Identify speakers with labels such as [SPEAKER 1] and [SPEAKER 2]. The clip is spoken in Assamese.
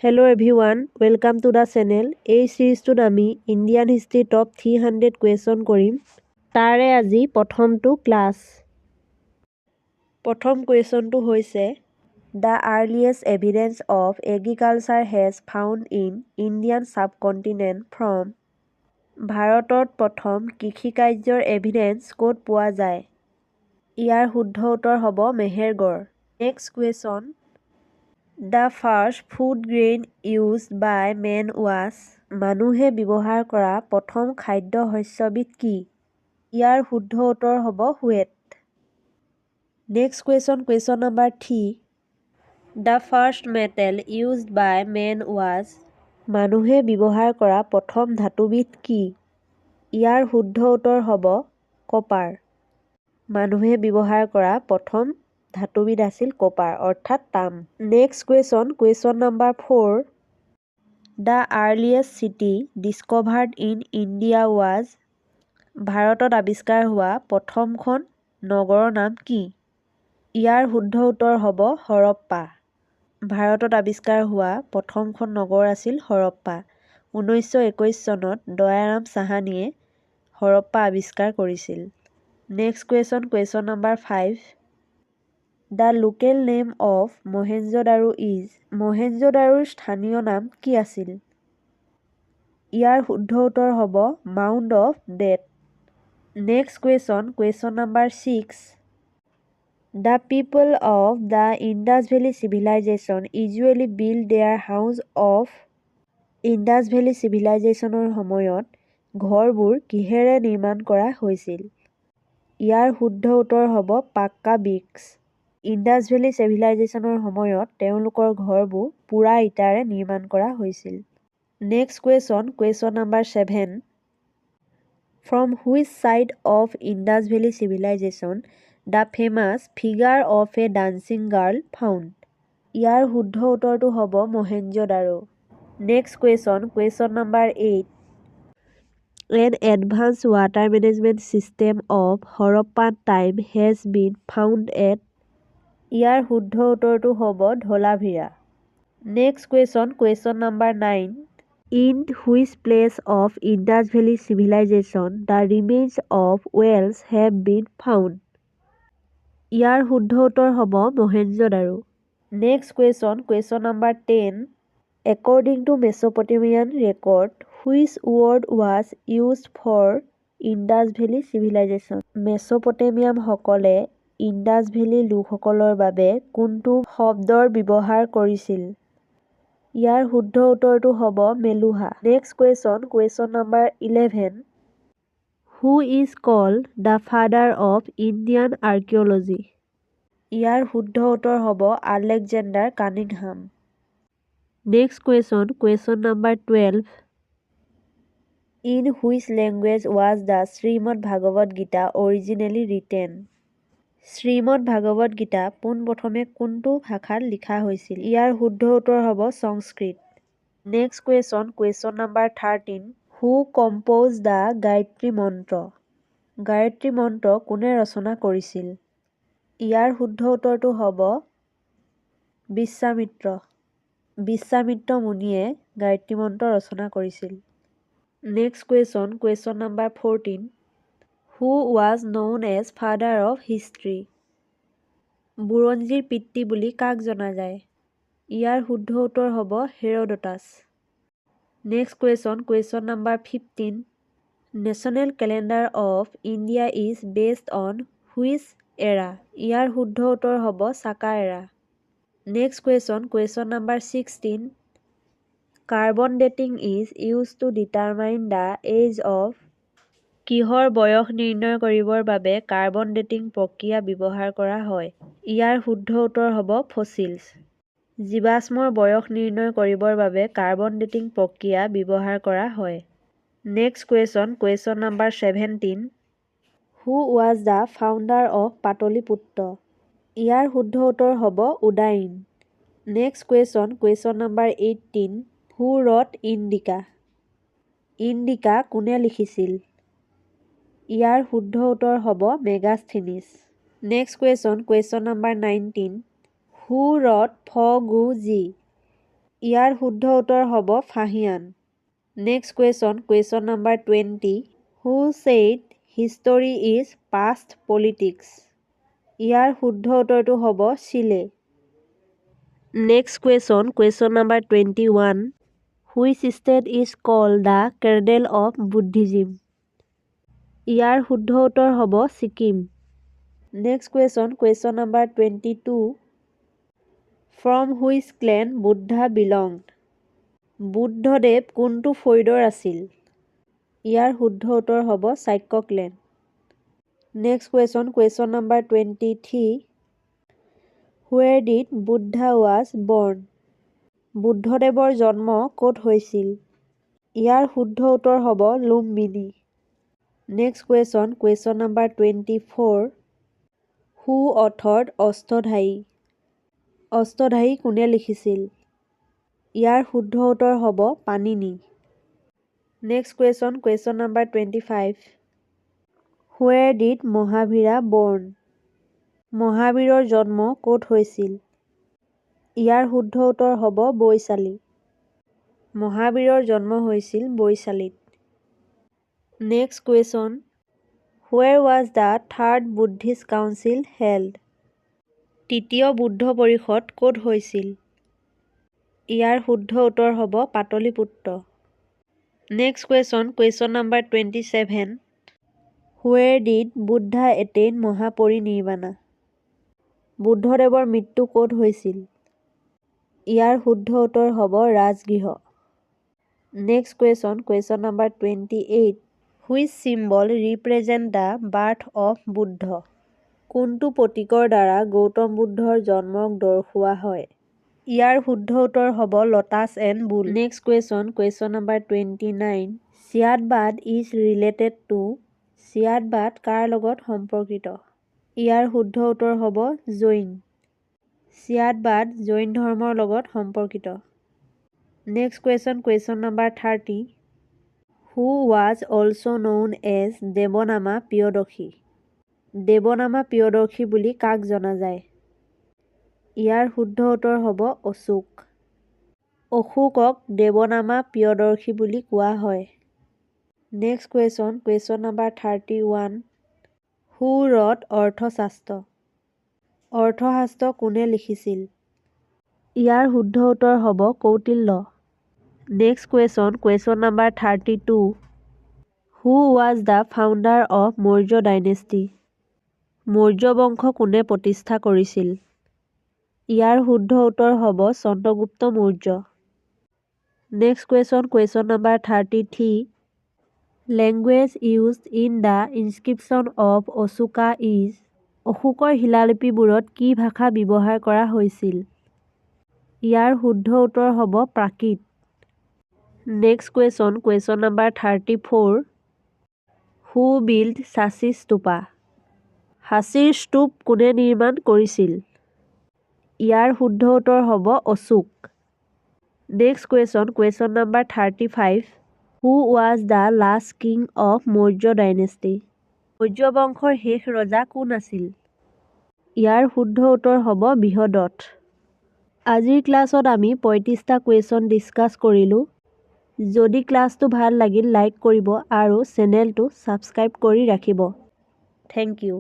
[SPEAKER 1] Hello everyone, welcome to the channel. এই সিৰিজটোত আমি ইণ্ডিয়ান হিষ্ট্ৰী টপ 300 কুৱেশ্যন কৰিম। তাৰে আজি প্ৰথমটো ক্লাছ। প্ৰথম কুৱেশ্যনটো হৈছে The earliest evidence of agriculture has found in Indian subcontinent from ভাৰতত প্ৰথম কৃষিকাৰ্যৰ এভিডেন্স ক'ত পোৱা যায়? ইয়াৰ শুদ্ধ উত্তৰ হ'ব Mehrgarh. Next question The first food grain used by men was মানুহে ব্যৱহাৰ কৰা প্ৰথম খাদ্য শস্যবিধ কি? ইয়াৰ শুদ্ধ উত্তৰ হ'ব wheat। Next question number 3 The first metal used by men was মানুহে ব্যৱহাৰ কৰা প্ৰথম ধাতুবিধ কি? ইয়াৰ শুদ্ধ উত্তৰ হ'ব কপাৰ। মানুহে ব্যৱহাৰ কৰা প্ৰথম ধাতুবিধ আছিল কপাৰ অৰ্থাৎ তাম। Next question number 4 The earliest city discovered in India was ভাৰতত আৱিষ্কাৰ হোৱা প্ৰথমখন নগৰৰ নাম কি? ইয়াৰ শুদ্ধ উত্তৰ হ'ব হৰপ্পা। ভাৰতত আৱিষ্কাৰ হোৱা প্ৰথমখন নগৰ আছিল হৰপ্পা। 1921 চনত দয়াৰাম চাহানীয়ে হৰপ্পা আৱিষ্কাৰ কৰিছিল। Next question number 5 The local name of Mohenjo-daro is মহেঞ্জোদাৰোৰ স্থানীয় নাম কি আছিল? ইয়াৰ শুদ্ধ উত্তৰ হ'ব mount of death. Next question number 6 The people of the Indus Valley Civilization usually built their house of Indus Valley চিভিলাইজেশ্যনৰ সময়ত ঘৰবোৰ কিহেৰে নিৰ্মাণ কৰা হৈছিল? ইয়াৰ শুদ্ধ উত্তৰ হ'ব পাক্কা ব্ৰিক্স। ইণ্ডাছ ভেলী চিভিলাইজেশ্যনৰ সময়ত তেওঁলোকৰ ঘৰবোৰ পোৰা ইটাৰে নিৰ্মাণ কৰা হৈছিল। Next question number 7 From which side of Indus Valley Civilization the famous figure of a dancing girl found? ইয়াৰ শুদ্ধ উত্তৰটো হ'ব Mohenjodaro. Next question number 8 An advanced water management system of Harappan time has been found at ইয়াৰ শুদ্ধ উত্তৰটো হ'ব Dholavira. Next question number 9 In which place of Indus Valley Civilization the remains of wells have been found? ইয়াৰ শুদ্ধ উত্তৰ হ'ব Mohenjodaro. Next question number 10 According to Mesopotamian record, which word was used for Indus Valley Civilization? মেছ'পটেমিয়ামসকলে ইণ্ডাছ ভেলী লোকসকলৰ বাবে কোনটো শব্দৰ ব্যৱহাৰ কৰিছিল? ইয়াৰ শুদ্ধ উত্তৰটো হ'ব Meluha. Next question number 11 Who is called the father of Indian archaeology? ইয়াৰ শুদ্ধ উত্তৰ হ'ব Alexander Cunningham. Next question number 12 In which language was the Srimad Bhagavad Gita originally written? Shrimad Bhagavad Gita পোনপ্ৰথমে কোনটো ভাষাত লিখা হৈছিল? ইয়াৰ শুদ্ধ উত্তৰ হ'ব Sanskrit. Next question number 13 Who composed the Gayatri mantra? Gayatri মন্ত্ৰ কোনে ৰচনা কৰিছিল? ইয়াৰ শুদ্ধ উত্তৰটো হ'ব বিশ্বামিত্ৰ। বিশ্বামিত্ৰ মুনিয়ে গায়ত্ৰী মন্ত্ৰ ৰচনা কৰিছিল। Next question number 14 Who was known as father of history? বুৰঞ্জীৰ পিতৃ বুলি কাক জনা যায়? ইয়াৰ শুদ্ধ উত্তৰ হ'ব Herodotus. Next question number 15 national calendar of India is based on which era? ইয়াৰ শুদ্ধ উত্তৰ হ'ব Saka era. Next question number 16 carbon dating is use to determine the age of কিহৰ বয়স নিৰ্ণয় কৰিবৰ বাবে কাৰ্বন ডেটিং প্ৰক্ৰিয়া ব্যৱহাৰ কৰা হয়? ইয়াৰ শুদ্ধ উত্তৰ হ'ব ফচিলছ। জীৱাশ্মৰ বয়স নিৰ্ণয় কৰিবৰ বাবে কাৰ্বন ডেটিং প্ৰক্ৰিয়া ব্যৱহাৰ কৰা হয়। Next question number 17 Who was the founder of Pataliputra? ইয়াৰ শুদ্ধ উত্তৰ হ'ব Udayin. Next question number 18 Who wrote Indica? Indica কোনে লিখিছিল? ইয়াৰ শুদ্ধ উত্তৰ হ'ব Megasthenes. Next question number 19 Who wrote ফ গু জি? ইয়াৰ শুদ্ধ উত্তৰ হ'ব Fahien. Next question number 20। Who said history is past politics? ইয়াৰ শুদ্ধ উত্তৰটো হ'ব Seeley. Next question number 21। Which state is called the cradle of Buddhism? ইয়াৰ শুদ্ধ উত্তৰ হ'ব Sikkim. Next question number 22। From which clan Buddha belonged? বুদ্ধদেৱ কোনটো ফৈদৰ আছিল? ইয়াৰ শুদ্ধ উত্তৰ হ'ব Shakya clan. Next question number 23। Where did Buddha was born? বুদ্ধদেৱৰ জন্ম ক'ত হৈছিল? ইয়াৰ শুদ্ধ উত্তৰ হ'ব Lumbini. Next question number 24। Who authored Ashtadhyayi? Ashtadhyayi কোনে লিখিছিল? ইয়াৰ শুদ্ধ উত্তৰ হ'ব Panini. Next question number 25। Where did Mahavira born? মহাবীৰৰ জন্ম ক'ত হৈছিল? ইয়াৰ শুদ্ধ উত্তৰ হ'ব বৈশালী। মহাবীৰৰ জন্ম হৈছিল বৈশালীত। Next question. Where was the third Buddhist council held? তৃতীয় বুদ্ধ পৰিষদ ক'ত হৈছিল? ইয়াৰ শুদ্ধ উত্তৰ হ'ব Pataliputra. Next question number 27। Where did Buddha attain Mahaparinirvana? বুদ্ধদেৱৰ মৃত্যু ক'ত হৈছিল? ইয়াৰ শুদ্ধ উত্তৰ হ'ব Rajgriha. Next question number 28। Which symbol represent the birth of Buddha? কোনটো প্ৰতীকৰ দ্বাৰা গৌতম বুদ্ধৰ জন্মক দৰ্শোৱা হয়? ইয়াৰ শুদ্ধ উত্তৰ হ'ব lotus and bull. Next question number 29। Syadvada is related to? Syadvada কাৰ লগত সম্পৰ্কিত? ইয়াৰ শুদ্ধ উত্তৰ হ'ব জৈন। চিয়াদবাদ জৈন ধৰ্মৰ লগত সম্পৰ্কিত। Next question number 30। Who was also' known as Devanama Priyadarshi? Devanama Priyadarshi বুলি কাক জনা যায়? ইয়াৰ শুদ্ধ উত্তৰ হ'ব অশোক। অশোকক দেৱনামা প্ৰিয়দৰ্শী বুলি কোৱা হয়। Next question number 31। হু ৰট অৰ্থশাস্ত্ৰ? অৰ্থশাস্ত্ৰ কোনে লিখিছিল? ইয়াৰ শুদ্ধ উত্তৰ হ'ব Kautilya. Next question number 32। Who was the founder of Maurya dynasty? Maurya বংশ কোনে প্ৰতিষ্ঠা কৰিছিল? ইয়াৰ শুদ্ধ উত্তৰ হ'ব Chandragupta Maurya. Next question number 33। Language used in the inscription of Ashoka is? অশোকৰ শিলালিপিবোৰত কি ভাষা ব্যৱহাৰ কৰা হৈছিল? ইয়াৰ শুদ্ধ উত্তৰ হ'ব Prakrit. Next question number 34। Who build সাঁচী স্তূপা? সাঁচীৰ স্তূপ কোনে নিৰ্মাণ কৰিছিল? ইয়াৰ শুদ্ধ উত্তৰ হ'ব Ashoka. Next question number 35। Who was the last king of Maurya dynasty? Maurya বংশৰ শেষ ৰজা কোন আছিল? ইয়াৰ শুদ্ধ উত্তৰ হ'ব বৃহদত্ত। আজিৰ ক্লাছত আমি 35টা কুৱেশ্যন ডিছকাছ কৰিলোঁ। যদি ক্লাছটো ভাল লাগিল লাইক কৰিব আৰু চেনেলটো ছাবস্ক্ৰাইব কৰি ৰাখিব। Thank U.